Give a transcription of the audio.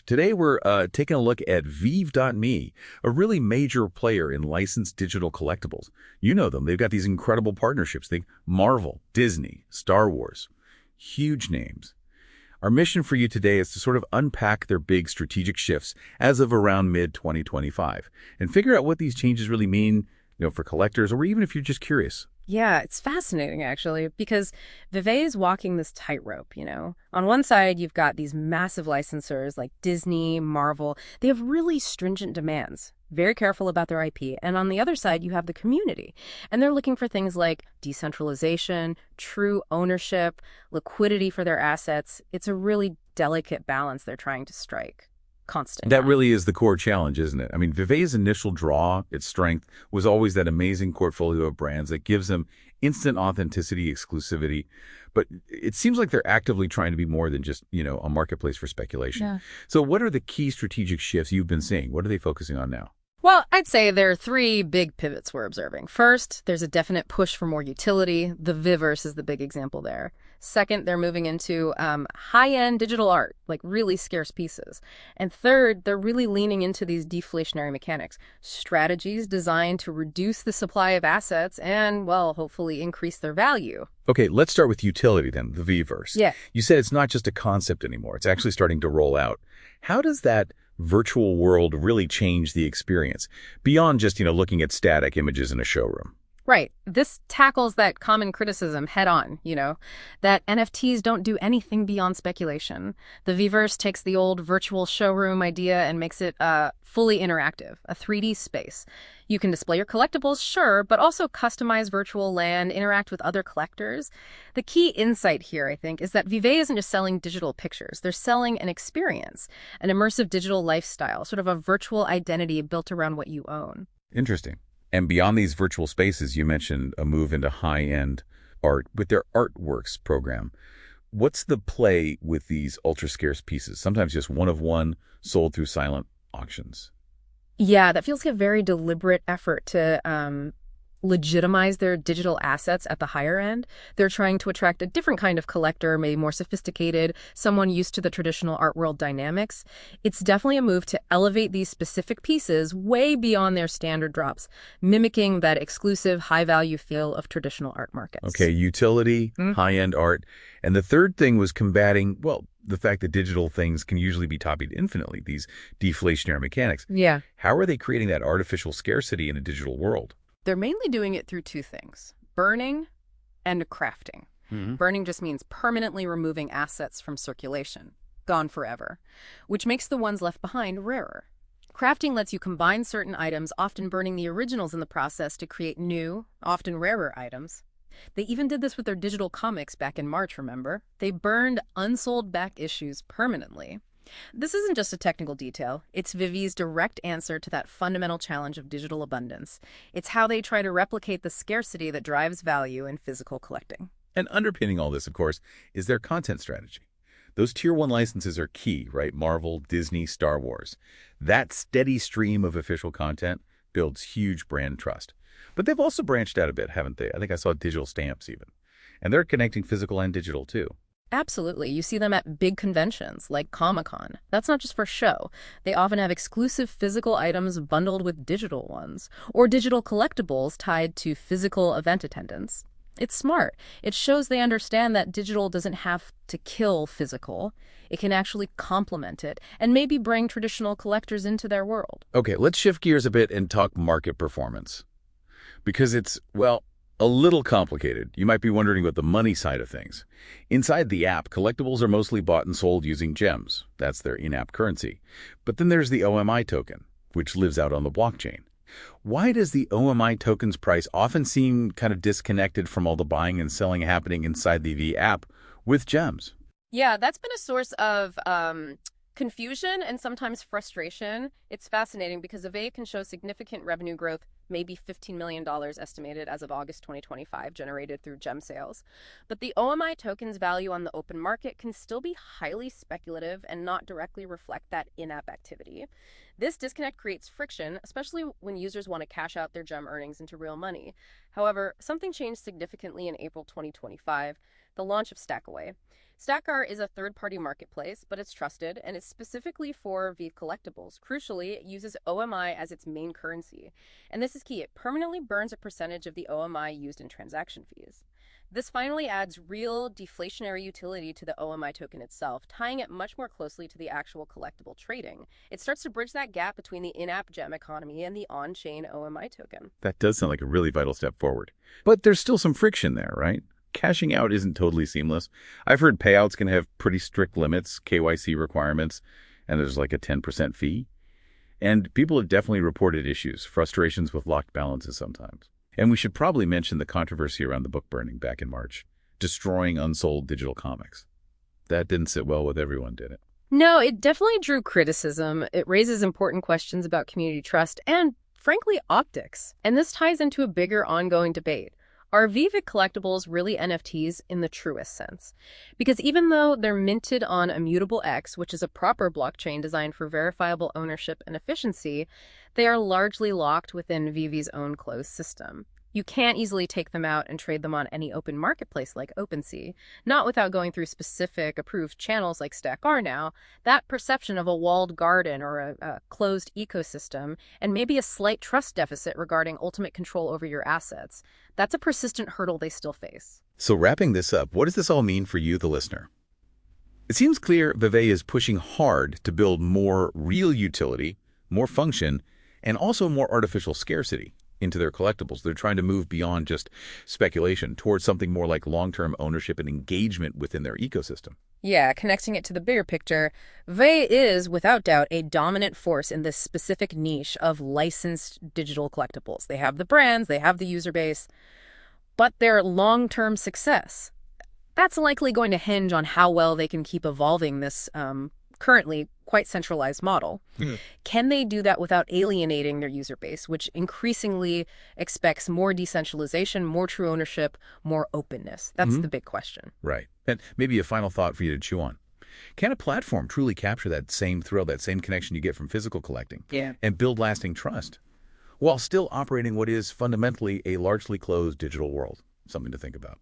Today we're taking a look at Veve.me, a really major player in licensed digital collectibles. You know them. They've got these incredible partnerships. Think Marvel, Disney, Star Wars. Huge names. Our mission for you today is to sort of unpack their big strategic shifts as of around mid-2025 and figure out what these changes really mean, for collectors or even if you're just curious. Yeah, it's fascinating, actually, because Veve is walking this tightrope. On one side, you've got these massive licensors like Disney, Marvel. They have really stringent demands, very careful about their IP. And on the other side, you have the community. And they're looking for things like decentralization, true ownership, liquidity for their assets. It's a really delicate balance they're trying to strike. Constant That grind. really is the core challenge, isn't it? I mean, Vive's initial draw, its strength, was always that amazing portfolio of brands that gives them instant authenticity, exclusivity. But it seems like they're actively trying to be more than just, a marketplace for speculation. Yeah. So what are the key strategic shifts you've been seeing? What are they focusing on now? Well, I'd say there are three big pivots we're observing. First, there's a definite push for more utility. The Viverse is the big example there. Second, they're moving into high-end digital art, like really scarce pieces. And third, they're really leaning into these deflationary mechanics, strategies designed to reduce the supply of assets and, well, hopefully increase their value. Okay, let's start with utility then, the Vverse. Yeah. You said it's not just a concept anymore. It's actually starting to roll out. How does that virtual world really change the experience beyond just, looking at static images in a showroom? Right. This tackles that common criticism head on, that NFTs don't do anything beyond speculation. The Vverse takes the old virtual showroom idea and makes it fully interactive, a 3D space. You can display your collectibles, sure, but also customize virtual land, interact with other collectors. The key insight here, I think, is that Vive isn't just selling digital pictures. They're selling an experience, an immersive digital lifestyle, sort of a virtual identity built around what you own. Interesting. And beyond these virtual spaces, you mentioned a move into high-end art with their Artworks program. What's the play with these ultra-scarce pieces? Sometimes just one of one, sold through silent auctions. Yeah, that feels like a very deliberate effort to legitimize their digital assets at the higher end. They're trying to attract a different kind of collector, maybe more sophisticated, someone used to the traditional art world dynamics. It's definitely a move to elevate these specific pieces way beyond their standard drops, mimicking that exclusive, high-value feel of traditional art markets. Okay, utility, high-end art. And the third thing was combating, well, the fact that digital things can usually be copied infinitely, these deflationary mechanics. Yeah. How are they creating that artificial scarcity in a digital world? They're mainly doing it through two things, burning and crafting. Burning just means permanently removing assets from circulation, gone forever, which makes the ones left behind rarer. Crafting lets you combine certain items, often burning the originals in the process to create new, often rarer items. They even did this with their digital comics back in March, remember? They burned unsold back issues permanently. This isn't just a technical detail. It's Vive's direct answer to that fundamental challenge of digital abundance. It's how they try to replicate the scarcity that drives value in physical collecting. And underpinning all this, of course, is their content strategy. Those Tier 1 licenses are key, right? Marvel, Disney, Star Wars. That steady stream of official content builds huge brand trust. But they've also branched out a bit, haven't they? I think I saw digital stamps even. And they're connecting physical and digital, too. Absolutely. You see them at big conventions like Comic-Con. That's not just for show. They often have exclusive physical items bundled with digital ones, or digital collectibles tied to physical event attendance. It's smart. It shows they understand that digital doesn't have to kill physical. It can actually complement it and maybe bring traditional collectors into their world. Okay, let's shift gears a bit and talk market performance. Because it's, well, a little complicated. You might be wondering about the money side of things. Inside the app, collectibles are mostly bought and sold using gems. That's their in-app currency. But then there's the OMI token, which lives out on the blockchain. Why does the OMI token's price often seem kind of disconnected from all the buying and selling happening inside the V app with gems? Yeah, that's been a source of confusion and sometimes frustration. It's fascinating because Veve can show significant revenue growth, maybe $15 million estimated as of August 2025, generated through gem sales. But the OMI token's value on the open market can still be highly speculative and not directly reflect that in-app activity. This disconnect creates friction, especially when users want to cash out their gem earnings into real money. However, something changed significantly in April 2025, the launch of Stackaway. Stackr is a third-party marketplace, but it's trusted, and it's specifically for Veve collectibles. Crucially, it uses OMI as its main currency. And this is key. It permanently burns a percentage of the OMI used in transaction fees. This finally adds real deflationary utility to the OMI token itself, tying it much more closely to the actual collectible trading. It starts to bridge that gap between the in-app gem economy and the on-chain OMI token. That does sound like a really vital step forward. But there's still some friction there, right? Cashing out isn't totally seamless. I've heard payouts can have pretty strict limits, KYC requirements, and there's like a 10% fee. And people have definitely reported issues, frustrations with locked balances sometimes. And we should probably mention the controversy around the book burning back in March, destroying unsold digital comics. That didn't sit well with everyone, did it? No, it definitely drew criticism. It raises important questions about community trust and, frankly, optics. And this ties into a bigger ongoing debate. Are Veve collectibles really NFTs in the truest sense? Because even though they're minted on Immutable X, which is a proper blockchain designed for verifiable ownership and efficiency, they are largely locked within Veve's own closed system. You can't easily take them out and trade them on any open marketplace like OpenSea, not without going through specific approved channels like Stackr now. That perception of a walled garden or a closed ecosystem, and maybe a slight trust deficit regarding ultimate control over your assets, that's a persistent hurdle they still face. So wrapping this up, what does this all mean for you, the listener? It seems clear Veve is pushing hard to build more real utility, more function, and also more artificial scarcity into their collectibles. They're trying to move beyond just speculation towards something more like long-term ownership and engagement within their ecosystem. Yeah, connecting it to the bigger picture, Veve is, without doubt, a dominant force in this specific niche of licensed digital collectibles. They have the brands, they have the user base, but their long-term success, that's likely going to hinge on how well they can keep evolving this currently quite centralized model. Can they do that without alienating their user base, which increasingly expects more decentralization, more true ownership, more openness? That's the big question. Right. And maybe a final thought for you to chew on. Can a platform truly capture that same thrill, that same connection you get from physical collecting, and build lasting trust, while still operating what is fundamentally a largely closed digital world? Something to think about.